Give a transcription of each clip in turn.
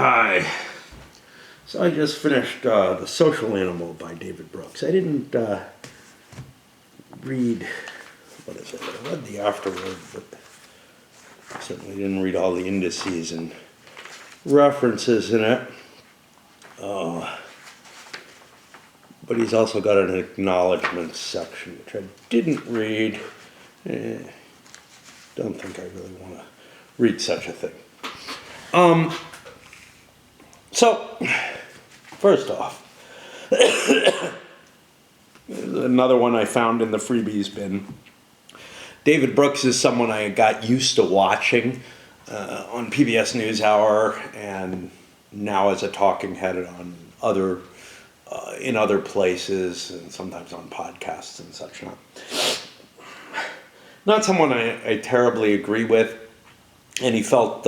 Hi. So I just finished The Social Animal by David Brooks. I didn't read, what is it? I read the afterword, but I certainly didn't read all the indices and references in it. But he's also got an acknowledgments section, which I didn't read. Don't think I really want to read such a thing. So, first off, another one I found in the freebies bin. David Brooks is someone I got used to watching on PBS NewsHour and now as a talking head on in other places and sometimes on podcasts and such. Not someone I terribly agree with, and he felt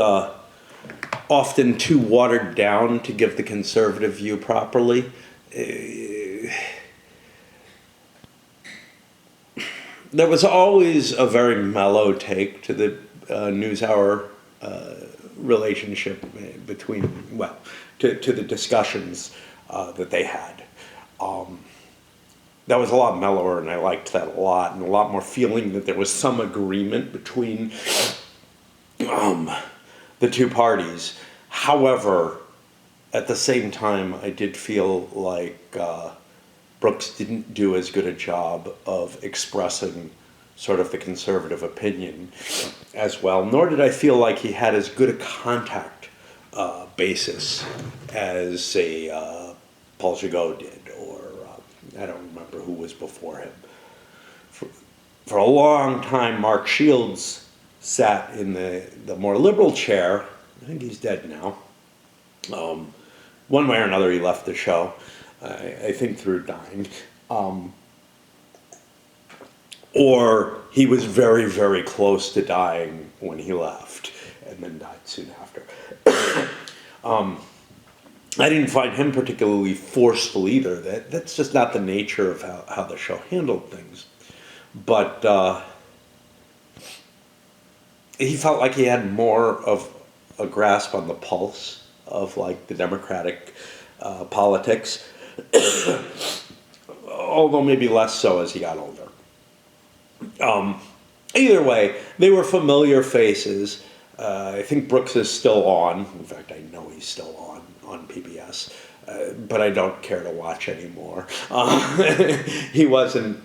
often too watered down to give the conservative view properly. There was always a very mellow take to the NewsHour relationship between, to the discussions that they had. That was a lot mellower, and I liked that a lot, and a lot more feeling that there was some agreement between the two parties. However, at the same time, I did feel like Brooks didn't do as good a job of expressing sort of the conservative opinion as well, nor did I feel like he had as good a contact basis as, say, Paul Gigot did, or I don't remember who was before him. For a long time, Mark Shields sat in the more liberal chair. I think he's dead now. One way or another, he left the show. I think through dying. Or he was very, very close to dying when he left, and then died soon after. I didn't find him particularly forceful either. That's just not the nature of how the show handled things. But he felt like he had more of a grasp on the pulse of like the Democratic politics, although maybe less so as he got older. Either way, they were familiar faces. I think Brooks is still on. In fact, I know he's still on PBS, but I don't care to watch anymore. He wasn't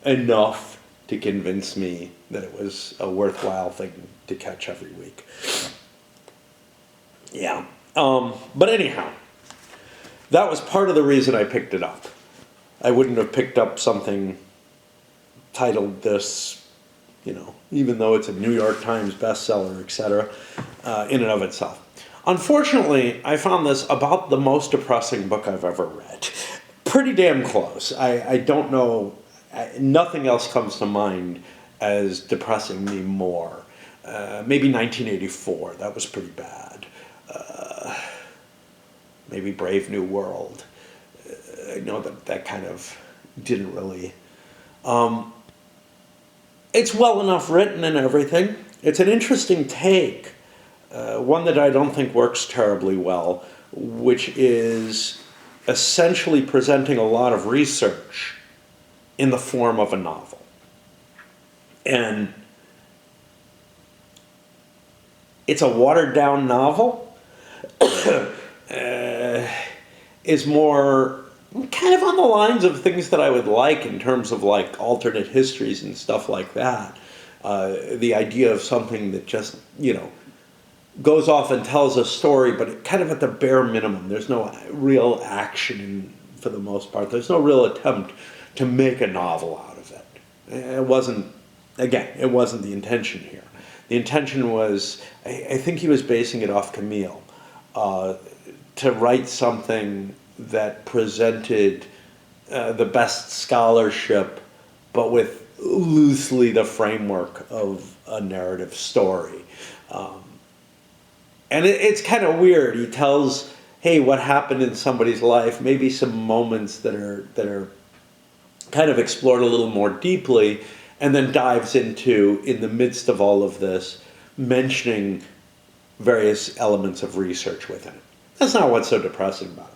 enough to convince me that it was a worthwhile thing to catch every week. Yeah. But anyhow, that was part of the reason I picked it up. I wouldn't have picked up something titled this, even though it's a New York Times bestseller, etc., in and of itself. Unfortunately, I found this about the most depressing book I've ever read. Pretty damn close. I don't know, nothing else comes to mind as depressing me more. Maybe 1984, that was pretty bad. Maybe Brave New World. I know that kind of didn't really... It's well enough written and everything. It's an interesting take, one that I don't think works terribly well, which is essentially presenting a lot of research in the form of a novel. And it's a watered-down novel. Is more kind of on the lines of things that I would like in terms of like alternate histories and stuff like that. The idea of something that just, goes off and tells a story, but kind of at the bare minimum. There's no real action for the most part. There's no real attempt to make a novel out of it. It wasn't the intention here. The intention was, I think he was basing it off Camille, to write something that presented the best scholarship, but with loosely the framework of a narrative story. And it's kind of weird. He tells, hey, what happened in somebody's life, maybe some moments that are kind of explored a little more deeply, and then dives into, in the midst of all of this, mentioning various elements of research within it. That's not what's so depressing about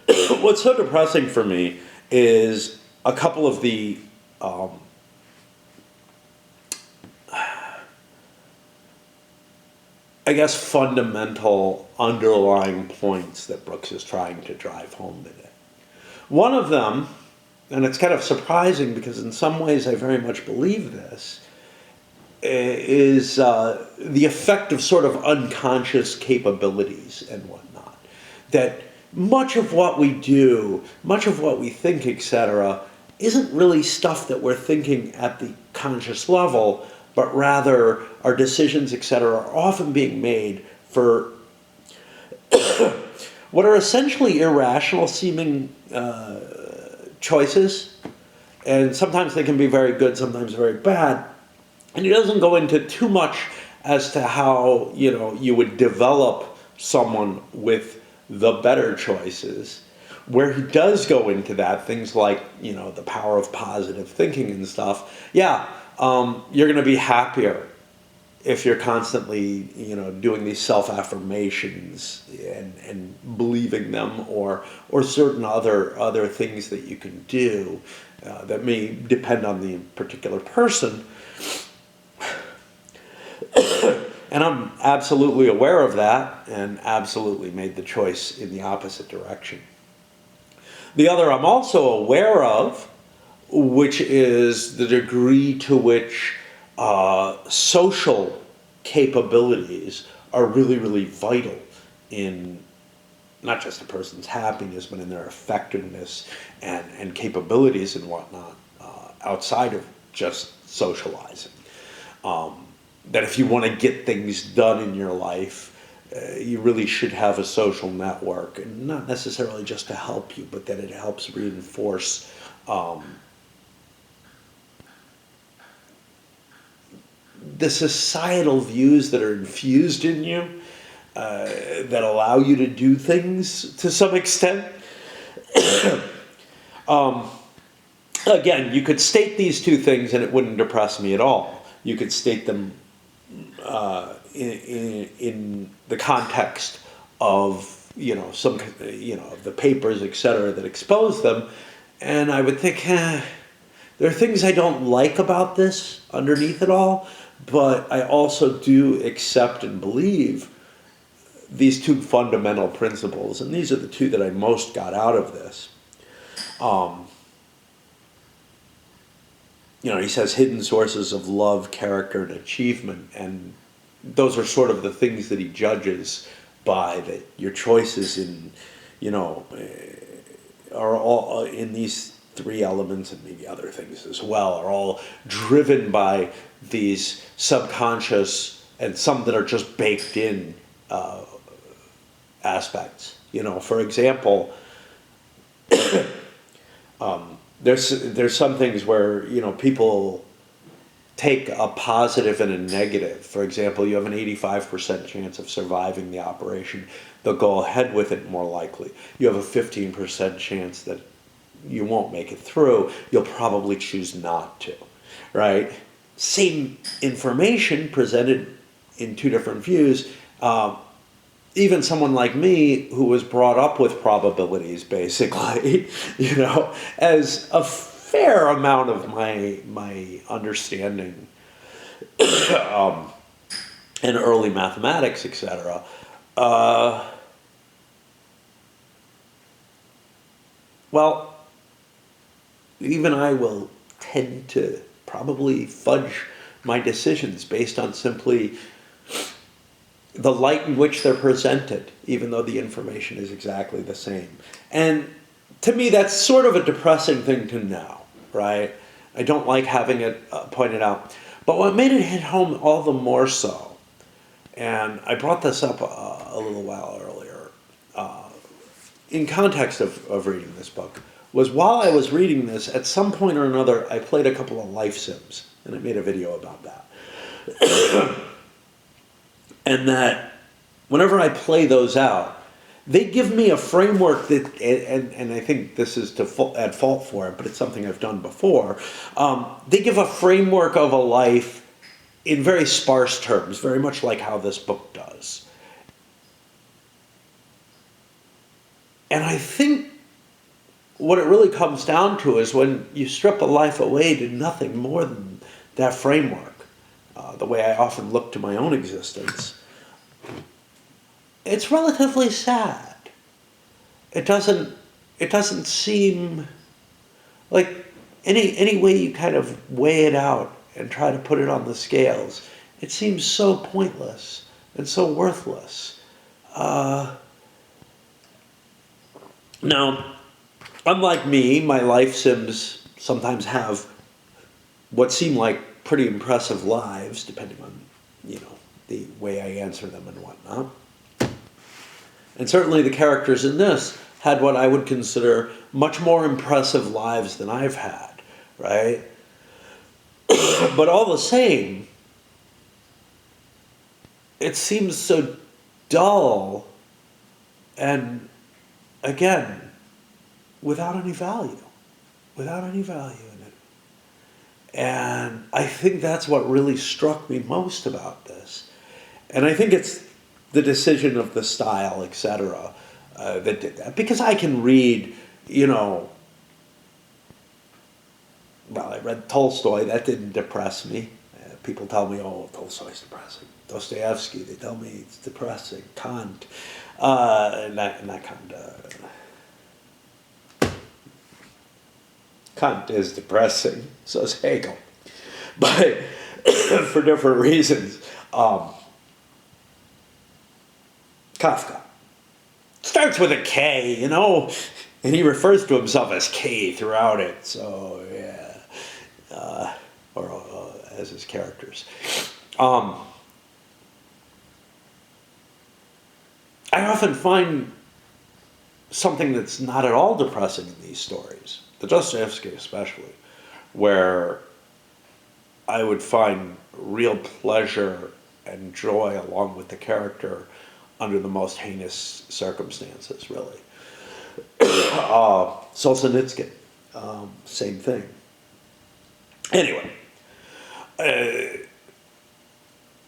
it. What's so depressing for me is a couple of the I guess fundamental underlying points that Brooks is trying to drive home today. One of them, and it's kind of surprising because in some ways I very much believe this, is the effect of sort of unconscious capabilities and whatnot. That much of what we do, much of what we think, etc., isn't really stuff that we're thinking at the conscious level, but rather our decisions, etc., are often being made for what are essentially irrational seeming choices. And sometimes they can be very good, sometimes very bad. And he doesn't go into too much as to how, you would develop someone with the better choices. Where he does go into that, things like, the power of positive thinking and stuff, you're going to be happier if you're constantly, doing these self-affirmations and believing them, or certain other things that you can do that may depend on the particular person. And I'm absolutely aware of that and absolutely made the choice in the opposite direction. The other I'm also aware of, which is the degree to which social capabilities are really, really vital in not just a person's happiness, but in their effectiveness and capabilities and whatnot outside of just socializing. That if you want to get things done in your life, you really should have a social network, and not necessarily just to help you, but that it helps reinforce the societal views that are infused in you that allow you to do things to some extent. Again, you could state these two things and it wouldn't depress me at all. You could state them in the context of some of the papers, etc., that expose them, and I would think there are things I don't like about this underneath it all, but I also do accept and believe these two fundamental principles, and these are the two that I most got out of this. He says hidden sources of love, character, and achievement, and those are sort of the things that he judges by, that your choices in, are all in these three elements, and maybe other things as well, are all driven by these subconscious and some that are just baked in aspects. For example, there's some things where people take a positive and a negative. For example, you have an 85% chance of surviving the operation. They'll go ahead with it more likely. You have a 15% chance that you won't make it through. You'll probably choose not to, right? Same information presented in two different views. Even someone like me, who was brought up with probabilities, basically, as a fair amount of my understanding and early mathematics, etc. Well, even I will tend to probably fudge my decisions based on simply the light in which they're presented, even though the information is exactly the same. And to me, that's sort of a depressing thing to know, right? I don't like having it pointed out. But what made it hit home all the more so, and I brought this up a little while earlier, in context of reading this book, was while I was reading this, at some point or another, I played a couple of life sims, and I made a video about that. And that whenever I play those out, they give me a framework that, and I think this is at fault for it, but it's something I've done before. They give a framework of a life in very sparse terms, very much like how this book does. And I think what it really comes down to is when you strip a life away to nothing more than that framework, the way I often look to my own existence, it's relatively sad. It doesn't seem like any way you kind of weigh it out and try to put it on the scales, it seems so pointless and so worthless. Now, unlike me, my life sims sometimes have what seem like pretty impressive lives, depending on, the way I answer them and whatnot. And certainly the characters in this had what I would consider much more impressive lives than I've had, right? But all the same, it seems so dull and, again, without any value in it. And I think that's what really struck me most about this. And I think it's the decision of the style, etc., that did that. Because I can read, well, I read Tolstoy, that didn't depress me. People tell me, oh, Tolstoy's depressing. Dostoevsky, they tell me it's depressing. Kant, not Kant. Kant is depressing, so is Hegel. But for different reasons. Kafka. Starts with a K, and he refers to himself as K throughout it, so yeah. Or as his characters. I often find something that's not at all depressing in these stories, the Dostoevsky especially, where I would find real pleasure and joy along with the character under the most heinous circumstances, really. Solzhenitsyn, same thing. Anyway,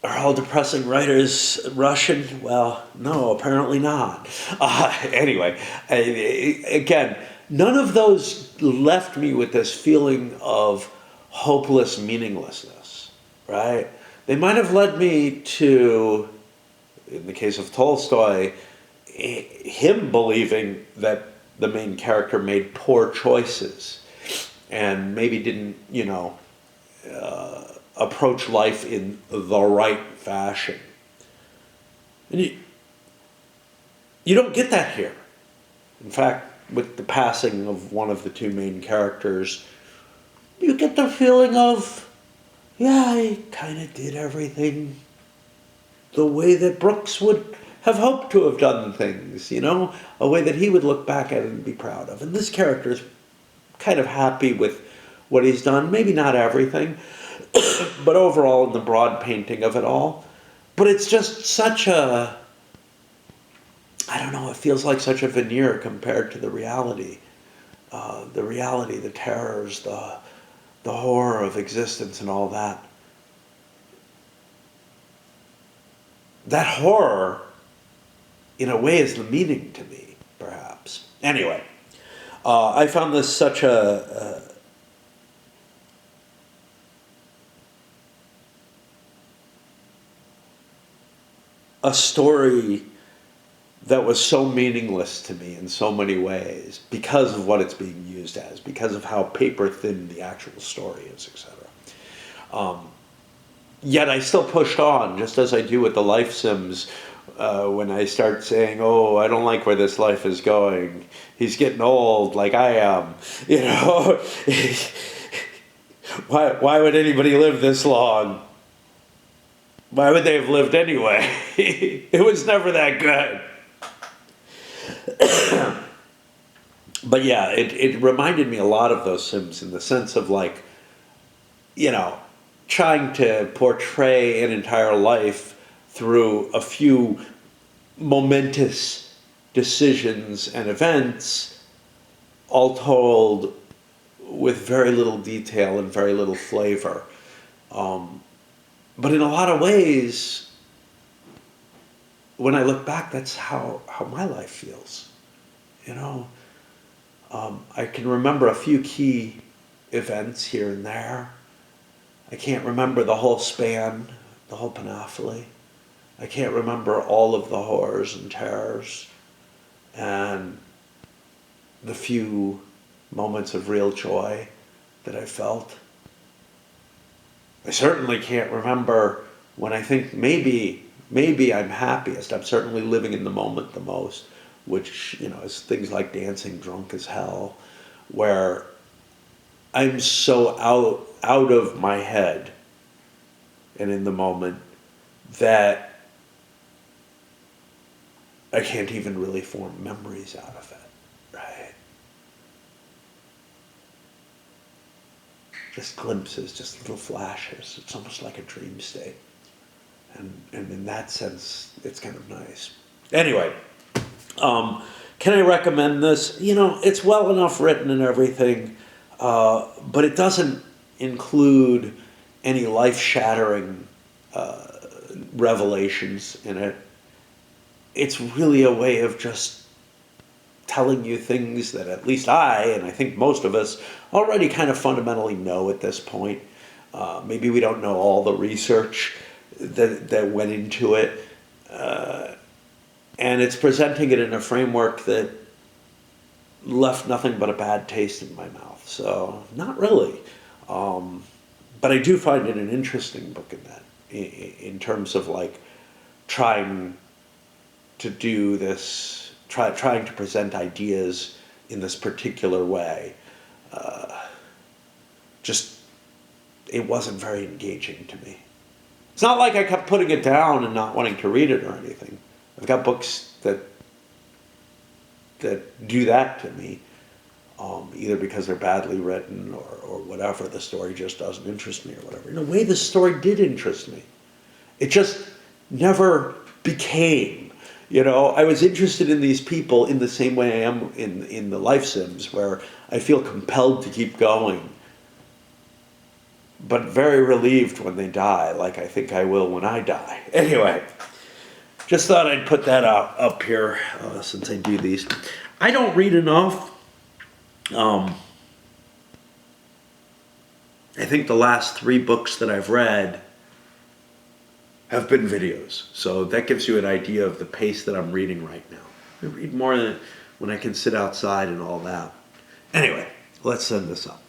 are all depressing writers Russian? Well, no, apparently not. Anyway, again, none of those left me with this feeling of hopeless meaninglessness, right? They might have led me to, in the case of Tolstoy, him believing that the main character made poor choices and maybe didn't, approach life in the right fashion. And you don't get that here. In fact, with the passing of one of the two main characters, you get the feeling of, yeah, I kind of did everything the way that Brooks would have hoped to have done things, a way that he would look back at it and be proud of. And this character is kind of happy with what he's done, maybe not everything, but overall in the broad painting of it all. But it's just such a, it feels like such a veneer compared to the reality. The terrors, the horror of existence and all that. That horror, in a way, is the meaning to me, perhaps. Anyway, I found this such a story that was so meaningless to me in so many ways because of what it's being used as, because of how paper thin the actual story is, etc. Yet I still pushed on, just as I do with the life sims. When I start saying, oh, I don't like where this life is going. He's getting old like I am. Why would anybody live this long? Why would they have lived anyway? It was never that good. But yeah, it reminded me a lot of those sims in the sense of trying to portray an entire life through a few momentous decisions and events, all told with very little detail and very little flavor. But in a lot of ways, when I look back, that's how my life feels. you know, I can remember a few key events here and there. I can't remember the whole span, the whole panoply. I can't remember all of the horrors and terrors and the few moments of real joy that I felt. I certainly can't remember when I think maybe I'm happiest. I'm certainly living in the moment the most, which, you know, is things like dancing drunk as hell, where I'm so out of my head and in the moment that I can't even really form memories out of it, right? Just glimpses, just little flashes. It's almost like a dream state. And in that sense, it's kind of nice. Anyway, can I recommend this? You know, it's well enough written and everything, but it doesn't include any life-shattering revelations in it. It's really a way of just telling you things that at least I, and I think most of us, already kind of fundamentally know at this point. Maybe we don't know all the research that went into it. And it's presenting it in a framework that left nothing but a bad taste in my mouth. So, not really. But I do find it an interesting book in that, in terms of like trying to do this, trying to present ideas in this particular way. Just, it wasn't very engaging to me. It's not like I kept putting it down and not wanting to read it or anything. I've got books that do that to me, either because they're badly written or whatever. The story just doesn't interest me or whatever. In a way, the story did interest me. It just never became. You know, I was interested in these people in the same way I am in the life sims, where I feel compelled to keep going, but very relieved when they die, like I think I will when I die. Anyway, just thought I'd put that up here since I do these. I don't read enough. I think the last 3 books that I've read have been videos. So that gives you an idea of the pace that I'm reading right now. I read more than when I can sit outside and all that. Anyway, let's send this up.